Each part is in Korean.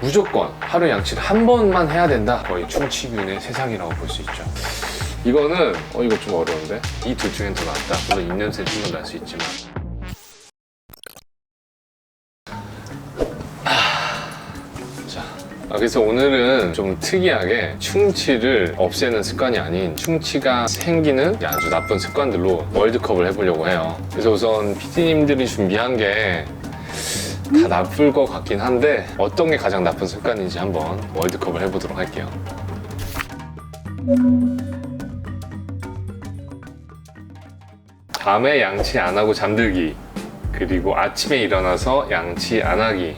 무조건 하루 양치를 한 번만 해야 된다. 거의 충치균의 세상이라고 볼 수 있죠. 이거는 이거 좀 어려운데? 이 둘 중엔 더 낫다. 물론 입냄새는 좀 더 날 수 있지만. 그래서 오늘은 좀 특이하게 충치를 없애는 습관이 아닌 충치가 생기는 아주 나쁜 습관들로 월드컵을 해보려고 해요. 그래서 우선 PD님들이 준비한 게 다 나쁠 것 같긴 한데 어떤 게 가장 나쁜 습관인지 한번 월드컵을 해보도록 할게요. 밤에 양치 안 하고 잠들기, 그리고 아침에 일어나서 양치 안 하기.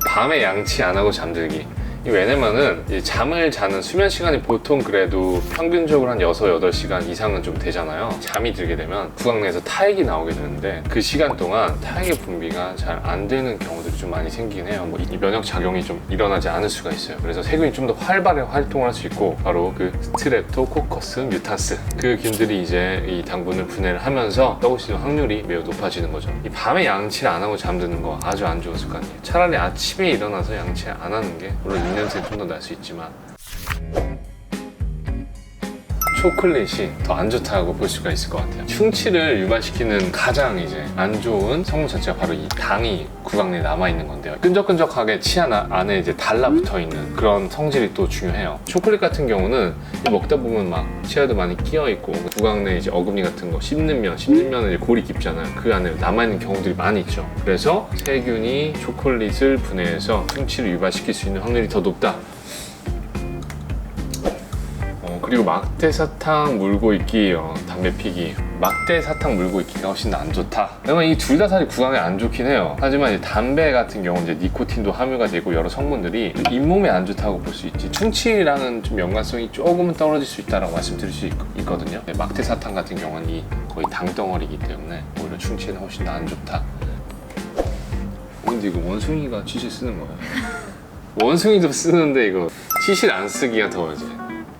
밤에 양치 안 하고 잠들기. 왜냐면은 잠을 자는 수면 시간이 보통 그래도 평균적으로 한 6, 8시간 이상은 좀 되잖아요. 잠이 들게 되면 구강 내에서 타액이 나오게 되는데 그 시간 동안 타액의 분비가 잘 안 되는 경우들이 좀 많이 생기긴 해요. 이 면역 작용이 좀 일어나지 않을 수가 있어요. 그래서 세균이 좀 더 활발하게 활동을 할 수 있고, 바로 그 스트랩토코커스 뮤탄스, 그 균들이 이제 이 당분을 분해를 하면서 떡을 수 있는 확률이 매우 높아지는 거죠. 이 밤에 양치를 안 하고 잠드는 거 아주 안 좋은 습관이에요. 차라리 아침에 일어나서 양치 안 하는 게, 물론 냄새는 좀 더 날 수 있지만, 초콜릿이 더 안 좋다고 볼 수가 있을 것 같아요. 충치를 유발시키는 가장 이제 안 좋은 성분 자체가 바로 이 당이 구강 내에 남아있는 건데요. 끈적끈적하게 치아 안에 이제 달라붙어 있는 그런 성질이 또 중요해요. 초콜릿 같은 경우는 먹다 보면 막 치아도 많이 끼어 있고, 구강 내에 이제 어금니 같은 거 씹는 면은 이제 골이 깊잖아요. 그 안에 남아있는 경우들이 많이 있죠. 그래서 세균이 초콜릿을 분해해서 충치를 유발시킬 수 있는 확률이 더 높다. 그리고 막대 사탕 물고 있기, 담배 피기. 막대 사탕 물고 있기가 훨씬 더 안 좋다. 왜냐면 이 둘 다 사실 구강에 안 좋긴 해요. 하지만 이제 담배 같은 경우는 이제 니코틴도 함유가 되고 여러 성분들이 잇몸에 안 좋다고 볼 수 있지, 충치랑은 좀 연관성이 조금은 떨어질 수 있다고 말씀드릴 수 있거든요. 막대 사탕 같은 경우는 거의 당덩어리이기 때문에 오히려 충치에는 훨씬 더 안 좋다. 근데 이거 원숭이가 치실 쓰는 거예요. 원숭이도 쓰는데 이거 치실 안 쓰기가 더 이제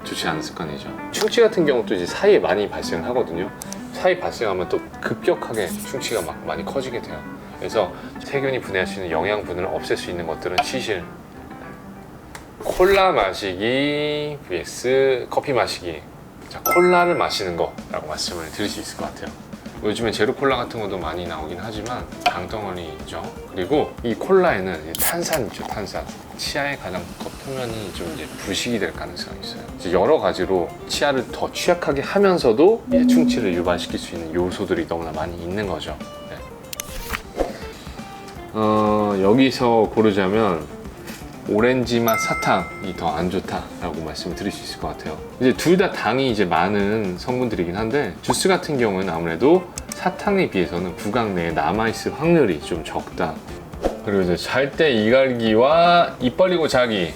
좋지 않은 습관이죠. 충치 같은 경우도 이제 사이에 많이 발생하거든요. 사이 발생하면 또 급격하게 충치가 막 많이 커지게 돼요. 그래서 세균이 분해할 수 있는 영양분을 없앨 수 있는 것들은 치실. 콜라 마시기 vs 커피 마시기. 자, 콜라를 마시는 거라고 말씀을 드릴 수 있을 것 같아요. 요즘에 제로 콜라 같은 것도 많이 나오긴 하지만 당덩어리죠. 그리고 이 콜라에는 탄산 있죠, 탄산. 치아의 가장 겉표면이 좀 이제 부식이 될 가능성이 있어요. 이제 여러 가지로 치아를 더 취약하게 하면서도 이제 충치를 유발시킬 수 있는 요소들이 너무나 많이 있는 거죠. 네. 여기서 고르자면 오렌지 맛 사탕이 더 안 좋다라고 말씀을 드릴 수 있을 것 같아요. 이제 둘 다 당이 이제 많은 성분들이긴 한데, 주스 같은 경우는 아무래도 사탕에 비해서는 구강 내에 남아있을 확률이 좀 적다. 그리고 이제 잘 때 이갈기와 입 벌리고 자기.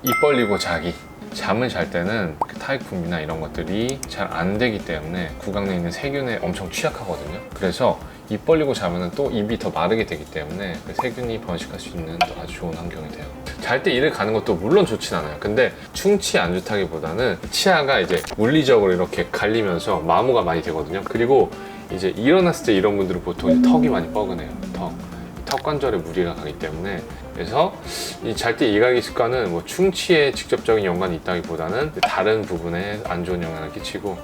입 벌리고 자기. 잠을 잘 때는 그 타액 분비나 이런 것들이 잘 안 되기 때문에 구강 내에 있는 세균에 엄청 취약하거든요. 그래서 입 벌리고 자면은 또 입이 더 마르게 되기 때문에 그 세균이 번식할 수 있는 또 아주 좋은 환경이 돼요. 잘 때 이를 가는 것도 물론 좋진 않아요. 근데 충치 안 좋다기보다는 치아가 이제 물리적으로 이렇게 갈리면서 마모가 많이 되거든요. 그리고 이제 일어났을 때 이런 분들은 보통 이제 턱이 많이 뻐근해요. 턱 관절에 무리가 가기 때문에. 그래서 이 잘 때 이갈기 습관은 뭐 충치에 직접적인 연관이 있다기보다는 다른 부분에 안 좋은 영향을 끼치고,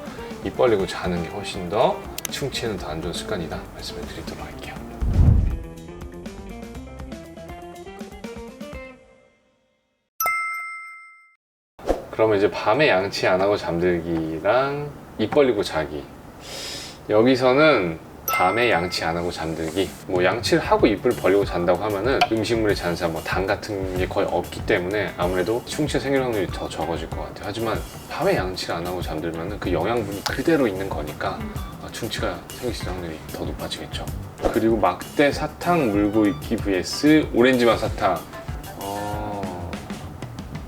입 벌리고 자는 게 훨씬 더 충치에는 더 안 좋은 습관이다 말씀을 드리도록 할게요. 그러면 이제 밤에 양치 안 하고 잠들기랑 입 벌리고 자기. 여기서는 밤에 양치 안 하고 잠들기, 뭐 양치를 하고 입을 벌리고 잔다고 하면은 음식물의 잔사, 뭐 당 같은 게 거의 없기 때문에 아무래도 충치 생길 확률이 더 적어질 것 같아요. 하지만 밤에 양치를 안 하고 잠들면은 그 영양분이 그대로 있는 거니까 충치가 생길 수 있는 확률이 더 높아지겠죠. 그리고 막대 사탕 물고 있기 vs 오렌지맛 사탕.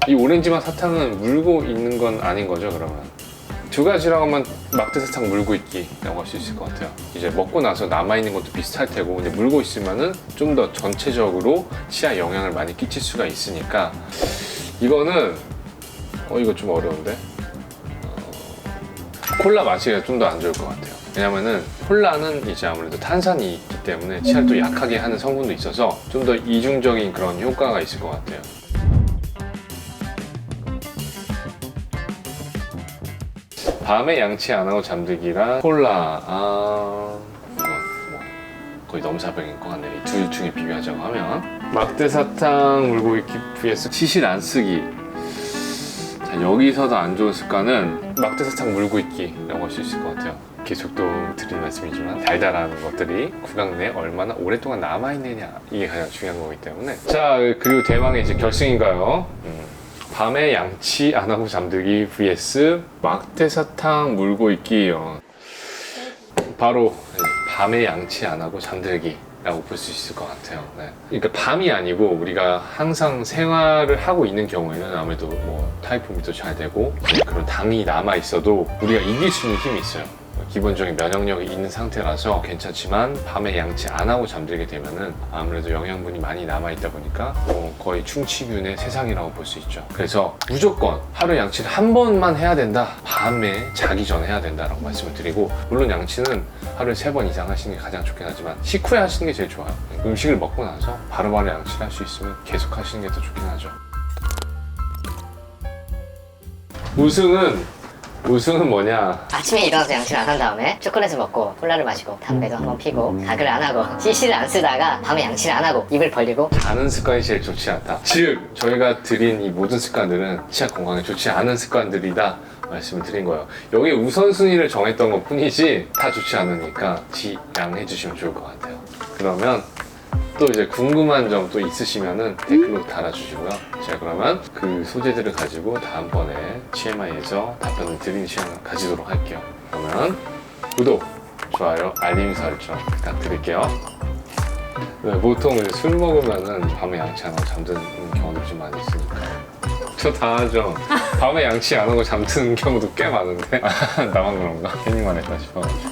이 오렌지맛 사탕은 물고 있는 건 아닌 거죠, 그러면? 두 가지라고 하면 막대 사탕 물고 있기라고 할 수 있을 것 같아요. 이제 먹고 나서 남아있는 것도 비슷할 테고, 근데 물고 있으면은 좀 더 전체적으로 치아에 영향을 많이 끼칠 수가 있으니까, 이거는 이거 좀 어려운데? 콜라 마시기가 좀 더 안 좋을 것 같아요. 왜냐면은 콜라는 이제 아무래도 탄산이 있기 때문에 치아를 또 약하게 하는 성분도 있어서 좀 더 이중적인 그런 효과가 있을 것 같아요. 밤에 양치 안 하고 잠들기랑 콜라, 이건 뭐 거의 넘사벽인 것 같네요. 이 둘 중에 비교하자고 하면 막대사탕 물고 있기 vs 시실 안 쓰기. 자, 여기서도 안 좋은 습관은 막대사탕 물고 있기라고 할 수 있을 것 같아요. 계속 또 드리는 말씀이지만 달달한 것들이 구강 내에 얼마나 오랫동안 남아있느냐, 이게 가장 중요한 거기 때문에. 자, 그리고 대망의 이제 결승인가요? 밤에 양치 안 하고 잠들기 vs 막대사탕 물고 있기요. 바로 밤에 양치 안 하고 잠들기 라고 볼 수 있을 것 같아요. 네. 그러니까 밤이 아니고 우리가 항상 생활을 하고 있는 경우에는 아무래도 뭐 타이포미도 잘 되고 그런 당이 남아 있어도 우리가 이길 수 있는 힘이 있어요. 기본적인 면역력이 있는 상태라서 괜찮지만 밤에 양치 안 하고 잠들게 되면은 아무래도 영양분이 많이 남아 있다 보니까 거의 충치균의 세상이라고 볼 수 있죠. 그래서 무조건 하루 양치를 한 번만 해야 된다, 밤에 자기 전에 해야 된다라고 말씀을 드리고, 물론 양치는 하루에 3번 이상 하시는 게 가장 좋긴 하지만 식후에 하시는 게 제일 좋아요. 음식을 먹고 나서 바로바로 양치를 할 수 있으면 계속 하시는 게 더 좋긴 하죠. 우승은 뭐냐? 아침에 일어나서 양치를 안 한 다음에 초콜릿을 먹고 콜라를 마시고 담배도 한번 피고 가글을 안 하고 CC를 안 쓰다가 밤에 양치를 안 하고 입을 벌리고 자는 습관이 제일 좋지 않다. 즉 저희가 드린 이 모든 습관들은 치아 건강에 좋지 않은 습관들이다 말씀을 드린 거예요. 여기 우선순위를 정했던 것 뿐이지 다 좋지 않으니까 지양해 주시면 좋을 것 같아요. 그러면 또 이제 궁금한 점 또 있으시면은 댓글로 달아주시고요. 제가 그러면 그 소재들을 가지고 다음번에 TMI에서 답변을 드리는 시간을 가지도록 할게요. 그러면 구독, 좋아요, 알림 설정 부탁드릴게요. 네, 보통 이제 술 먹으면은 밤에 양치 안 하고 잠드는 경우도 좀 많이 있으니까. 저 다 하죠. 밤에 양치 안 하고 잠드는 경우도 꽤 많은데 나만 그런가? 괜히만 했다 싶어가지고.